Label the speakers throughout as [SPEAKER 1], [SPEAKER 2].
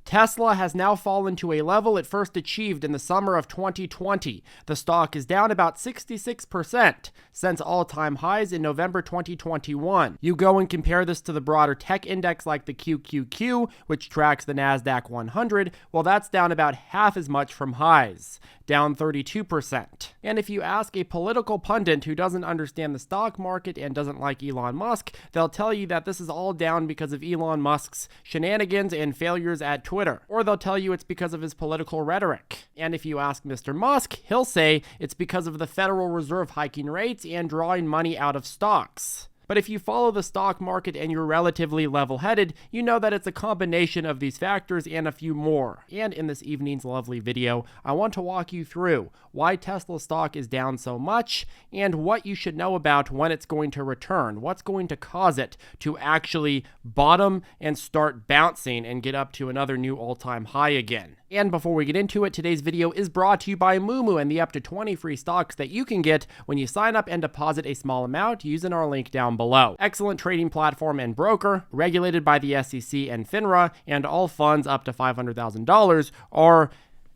[SPEAKER 1] Tesla has now fallen to a level it first achieved in the summer of 2020. The stock is down about 66% since all-time highs in November 2021. You go and compare this to the broader tech index like the QQQ, which tracks the NASDAQ 100, well, that's down about half as much from highs, down 32%. And if you ask a political pundit who doesn't understand the stock market and doesn't like Elon Musk, they'll tell you that this is all down because of Elon Musk's shenanigans and failures at Twitter. Or they'll tell you it's because of his political rhetoric. And if you ask Mr. Musk, he'll say it's because of the Federal Reserve hiking rates and drawing money out of stocks. But if you follow the stock market and you're relatively level-headed, you know that it's a combination of these factors and a few more. And in this evening's lovely video, I want to walk you through why Tesla stock is down so much and what you should know about when it's going to return, what's going to cause it to actually bottom and start bouncing and get up to another new all-time high again. And before we get into it, today's video is brought to you by Moomoo and the up to 20 free stocks that you can get when you sign up and deposit a small amount using our link down below. Excellent trading platform and broker, regulated by the SEC and FINRA, and all funds up to $500,000 are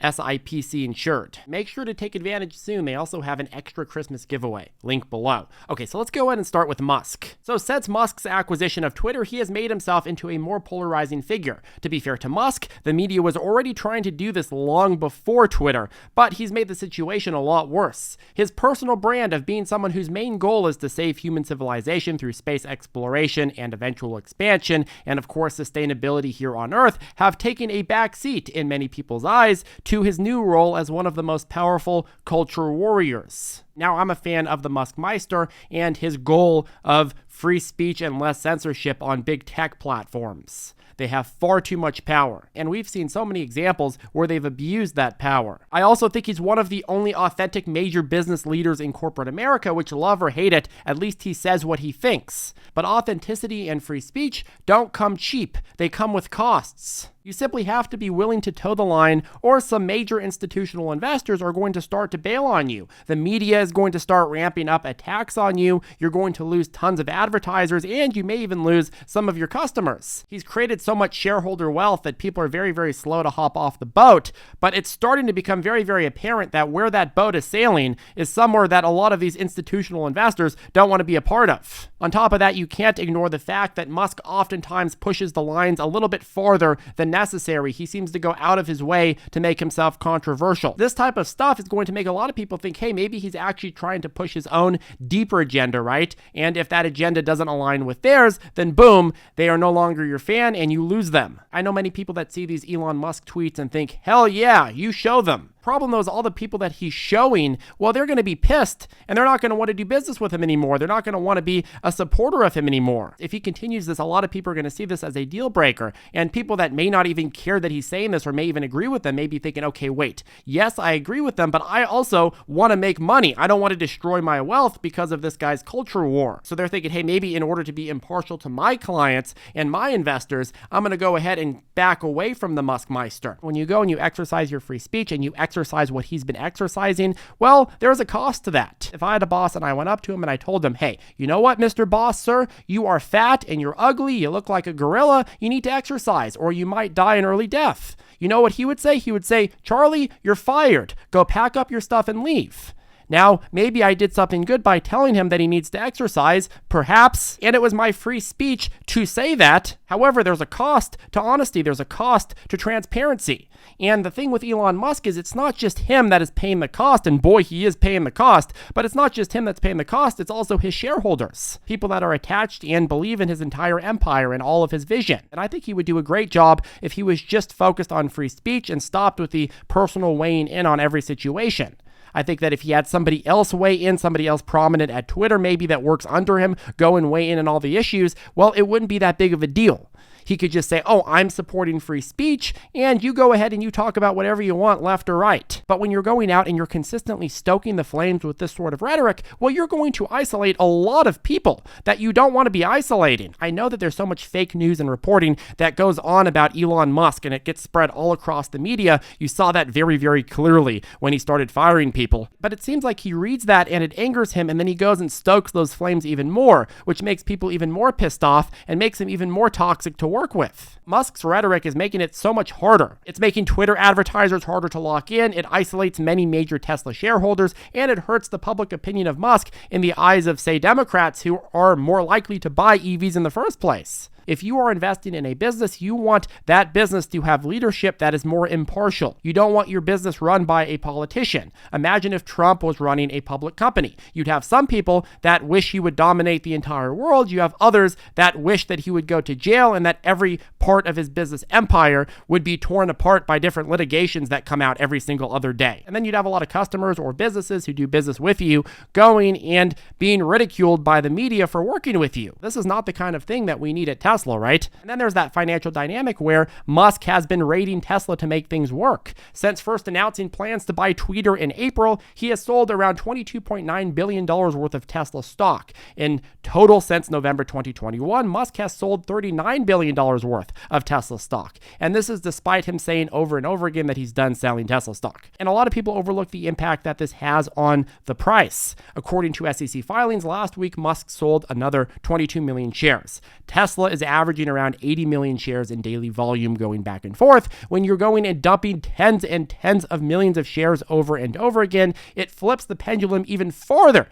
[SPEAKER 1] SIPC insured. Make sure to take advantage soon. They also have an extra Christmas giveaway. Link below. Okay, so let's go ahead and start with Musk. So since Musk's acquisition of Twitter, he has made himself into a more polarizing figure. To be fair to Musk, the media was already trying to do this long before Twitter, but he's made the situation a lot worse. His personal brand of being someone whose main goal is to save human civilization through space exploration and eventual expansion, and of course sustainability here on Earth, have taken a back seat in many people's eyes to his new role as one of the most powerful culture warriors. Now, I'm a fan of the Muskmeister and his goal of free speech and less censorship on big tech platforms. They have far too much power, and we've seen so many examples where they've abused that power. I also think he's one of the only authentic major business leaders in corporate America, which love or hate it, at least he says what he thinks. But authenticity and free speech don't come cheap. They come with costs. You simply have to be willing to toe the line, or some major institutional investors are going to start to bail on you. The media is going to start ramping up attacks on you. You're going to lose tons of advertisers, and you may even lose some of your customers. He's created so much shareholder wealth that people are very, very slow to hop off the boat, but it's starting to become very, very apparent that where that boat is sailing is somewhere that a lot of these institutional investors don't want to be a part of. On top of that, you can't ignore the fact that Musk oftentimes pushes the lines a little bit farther than necessary. He seems to go out of his way to make himself controversial. This type of stuff is going to make a lot of people think, hey, maybe he's actually trying to push his own deeper agenda, right? And if that agenda doesn't align with theirs, then boom, they are no longer your fan and you lose them. I know many people that see these Elon Musk tweets and think, hell yeah, you show them. Problem though is all the people that he's showing, well, they're going to be pissed and they're not going to want to do business with him anymore. They're not going to want to be a supporter of him anymore. If he continues this, a lot of people are going to see this as a deal breaker, and people that may not even care that he's saying this or may even agree with them may be thinking, okay, wait, yes, I agree with them, but I also want to make money. I don't want to destroy my wealth because of this guy's culture war. So they're thinking, hey, maybe in order to be impartial to my clients and my investors, I'm going to go ahead and back away from the Muskmeister. When you go and you exercise your free speech and you exercise what he's been exercising, well, there's a cost to that. If I had a boss and I went up to him and I told him, hey, you know what, Mr. Boss, sir, you are fat and you're ugly, you look like a gorilla, you need to exercise or you might die an early death. You know what he would say? He would say, Charlie, you're fired. Go pack up your stuff and leave. Now, maybe I did something good by telling him that he needs to exercise, perhaps, and it was my free speech to say that. However, there's a cost to honesty. There's a cost to transparency. And the thing with Elon Musk is it's not just him that is paying the cost, and boy, he is paying the cost, but it's not just him that's paying the cost, it's also his shareholders, people that are attached and believe in his entire empire and all of his vision. And I think he would do a great job if he was just focused on free speech and stopped with the personal weighing in on every situation. I think that if he had somebody else weigh in, somebody else prominent at Twitter maybe that works under him, go and weigh in on all the issues, well, it wouldn't be that big of a deal. He could just say, oh, I'm supporting free speech, and you go ahead and you talk about whatever you want, left or right. But when you're going out and you're consistently stoking the flames with this sort of rhetoric, well, you're going to isolate a lot of people that you don't want to be isolating. I know that there's so much fake news and reporting that goes on about Elon Musk, and it gets spread all across the media. You saw that very, very clearly when he started firing people. But it seems like he reads that and it angers him, and then he goes and stokes those flames even more, which makes people even more pissed off and makes him even more toxic to work with. Musk's rhetoric is making it so much harder. It's making Twitter advertisers harder to lock in, it isolates many major Tesla shareholders, and it hurts the public opinion of Musk in the eyes of, say, Democrats who are more likely to buy EVs in the first place. If you are investing in a business, you want that business to have leadership that is more impartial. You don't want your business run by a politician. Imagine if Trump was running a public company. You'd have some people that wish he would dominate the entire world. You have others that wish that he would go to jail and that every part of his business empire would be torn apart by different litigations that come out every single other day. And then you'd have a lot of customers or businesses who do business with you going and being ridiculed by the media for working with you. This is not the kind of thing that we need at Tesla, right? And then there's that financial dynamic where Musk has been raiding Tesla to make things work. Since first announcing plans to buy Twitter in April, he has sold around $22.9 billion worth of Tesla stock. In total, since November 2021, Musk has sold $39 billion worth of Tesla stock. And this is despite him saying over and over again that he's done selling Tesla stock. And a lot of people overlook the impact that this has on the price. According to SEC filings, last week, Musk sold another 22 million shares. Tesla is averaging around 80 million shares in daily volume going back and forth. When you're going and dumping tens and tens of millions of shares over and over again, it flips the pendulum even farther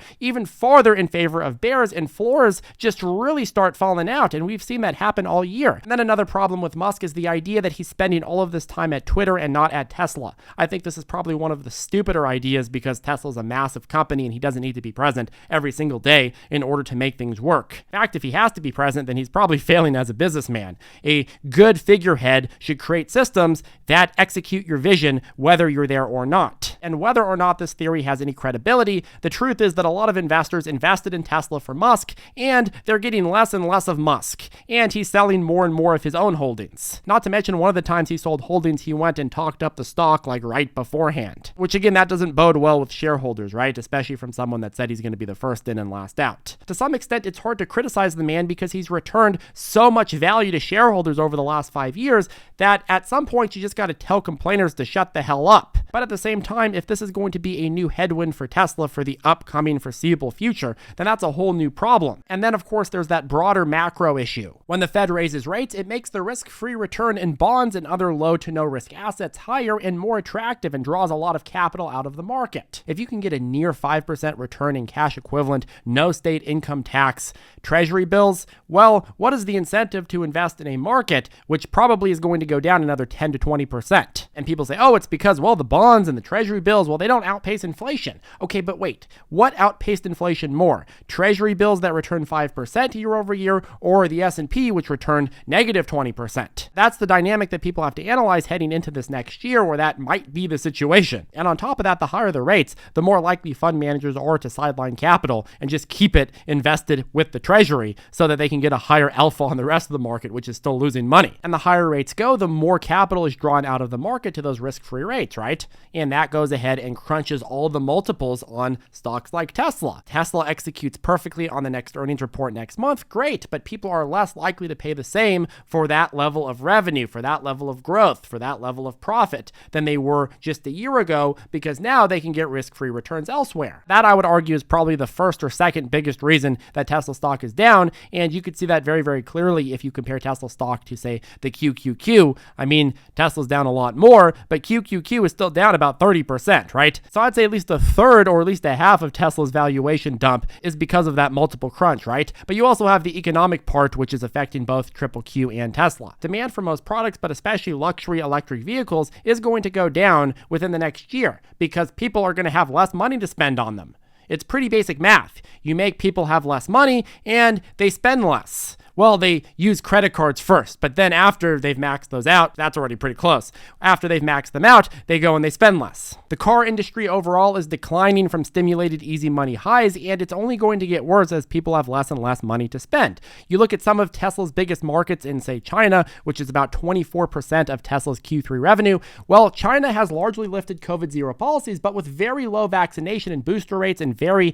[SPEAKER 1] in favor of bears, and floors just really start falling out. And we've seen that happen all year. And then another problem with Musk is the idea that he's spending all of this time at Twitter and not at Tesla. I think this is probably one of the stupider ideas because Tesla's a massive company and he doesn't need to be present every single day in order to make things work. In fact, if he has to be present, then he's probably failing as a businessman. A good figurehead should create systems that execute your vision whether you're there or not. And whether or not this theory has any credibility, the truth is that a lot of investors invested in Tesla for Musk, and they're getting less and less of Musk. And he's selling more and more of his own holdings. Not to mention, one of the times he sold holdings, he went and talked up the stock like right beforehand. Which again, that doesn't bode well with shareholders, right? Especially from someone that said he's going to be the first in and last out. To some extent, it's hard to criticize the man because he's returned so much value to shareholders over the last 5 years that at some point you just got to tell complainers to shut the hell up. But at the same time, if this is going to be a new headwind for Tesla for the upcoming foreseeable future, then that's a whole new problem. And then of course there's that broader macro issue. When the Fed raises rates, it makes the risk-free return in bonds and other low to no risk assets higher and more attractive and draws a lot of capital out of the market. If you can get a near 5% return in cash equivalent, no state income tax, treasury bills, well, what is the incentive to invest in a market which probably is going to go down another 10 to 20%? And people say, oh, it's because, well, the bonds and the treasury bills, well, they don't outpace inflation. Okay, but wait, what outpaced inflation more? Treasury bills that return 5% year over year, or the S&P which returned negative 20%? That's the dynamic that people have to analyze heading into this next year, where that might be the situation. And on top of that, the higher the rates, the more likely fund managers are to sideline capital and just keep it invested with the treasury so that they can get a higher alpha on the rest of the market, which is still losing money. And the higher rates go, the more capital is drawn out of the market to those risk-free rates, right? And that goes ahead and crunches all the multiples on stocks like Tesla. Tesla executes perfectly on the next earnings report next month, great, but people are less likely to pay the same for that level of revenue, for that level of growth, for that level of profit than they were just a year ago, because now they can get risk-free returns elsewhere. That, I would argue, is probably the first or second biggest reason that Tesla stock is down, and you could see that very, very clearly if you compare Tesla stock to, say, the QQQ. I mean, Tesla's down a lot more, but QQQ is still down about 30%, right? So I'd say at least a third or at least a half of Tesla's valuation dump is because of that multiple crunch, right? But you also have the economic part, which is affecting both QQQ and Tesla. Demand for most products, but especially luxury electric vehicles, is going to go down within the next year because people are going to have less money to spend on them. It's pretty basic math. You make people have less money and they spend less. Well, they use credit cards first, but then after they've maxed those out, that's already pretty close. After they've maxed them out, they go and they spend less. The car industry overall is declining from stimulated easy money highs, and it's only going to get worse as people have less and less money to spend. You look at some of Tesla's biggest markets in, say, China, which is about 24% of Tesla's Q3 revenue. Well, China has largely lifted COVID-0 policies, but with very low vaccination and booster rates and very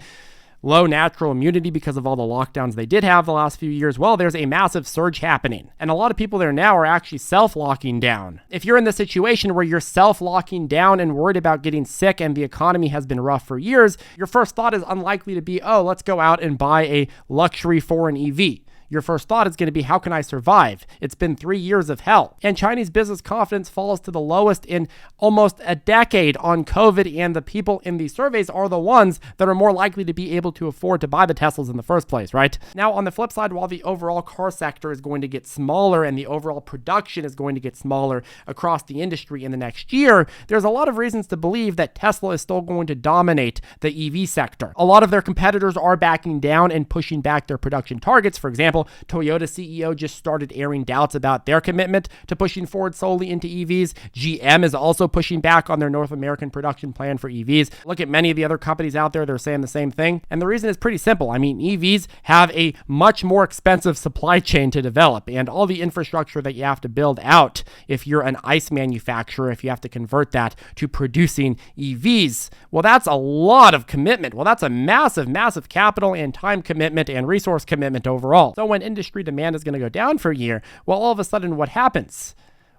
[SPEAKER 1] low natural immunity because of all the lockdowns they did have the last few years, well, there's a massive surge happening. And a lot of people there now are actually self-locking down. If you're in the situation where you're self-locking down and worried about getting sick and the economy has been rough for years, your first thought is unlikely to be, oh, let's go out and buy a luxury foreign EV. your first thought is going to be, how can I survive? It's been 3 years of hell. And Chinese business confidence falls to the lowest in almost a decade on COVID, and the people in these surveys are the ones that are more likely to be able to afford to buy the Teslas in the first place, right? Now, on the flip side, while the overall car sector is going to get smaller and the overall production is going to get smaller across the industry in the next year, there's a lot of reasons to believe that Tesla is still going to dominate the EV sector. A lot of their competitors are backing down and pushing back their production targets. For example, Toyota CEO just started airing doubts about their commitment to pushing forward solely into EVs. GM is also pushing back on their North American production plan for EVs. Look at many of the other companies out there, they're saying the same thing. And the reason is pretty simple. I mean, EVs have a much more expensive supply chain to develop, and all the infrastructure that you have to build out if you're an ICE manufacturer, if you have to convert that to producing EVs, well, that's a lot of commitment. Well, that's a massive, massive capital and time commitment and resource commitment overall. So when industry demand is going to go down for a year, well, all of a sudden what happens?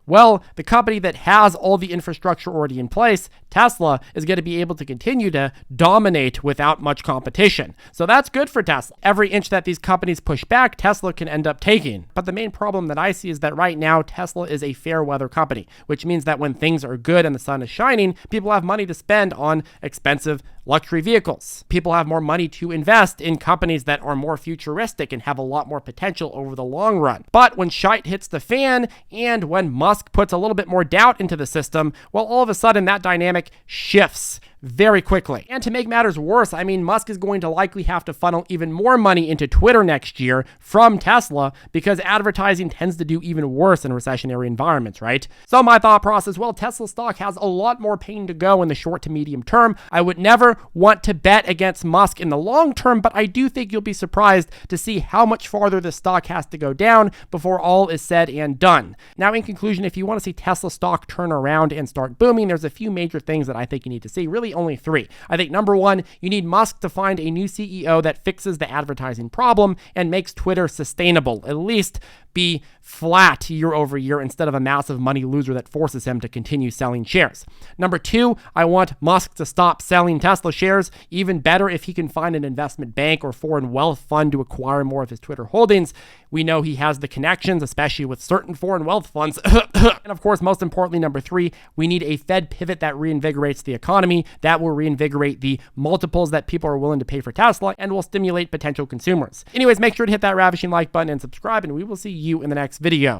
[SPEAKER 1] Well, the company that has all the infrastructure already in place, Tesla, is going to be able to continue to dominate without much competition. So that's good for Tesla. Every inch that these companies push back, Tesla can end up taking. But the main problem that I see is that right now, Tesla is a fair weather company, which means that when things are good and the sun is shining, people have money to spend on expensive luxury vehicles. People have more money to invest in companies that are more futuristic and have a lot more potential over the long run. But when shite hits the fan and when Musk puts a little bit more doubt into the system, well, all of a sudden that dynamic shifts very quickly. And to make matters worse, I mean, Musk is going to likely have to funnel even more money into Twitter next year from Tesla because advertising tends to do even worse in recessionary environments, right? So my thought process, well, Tesla stock has a lot more pain to go in the short to medium term. I would never want to bet against Musk in the long term, but I do think you'll be surprised to see how much farther the stock has to go down before all is said and done. Now, in conclusion, if you want to see Tesla stock turn around and start booming, there's a few major things that I think you need to see. Really only three. I think number one, you need Musk to find a new CEO that fixes the advertising problem and makes Twitter sustainable, at least be flat year over year instead of a massive money loser that forces him to continue selling shares. Number two, I want Musk to stop selling Tesla shares. Even better if he can find an investment bank or foreign wealth fund to acquire more of his Twitter holdings. We know he has the connections, especially with certain foreign wealth funds. And of course, most importantly, number three, we need a Fed pivot that reinvigorates the economy. That will reinvigorate the multiples that people are willing to pay for Tesla and will stimulate potential consumers. Anyways, make sure to hit that ravishing like button and subscribe, and we will see you in the next video.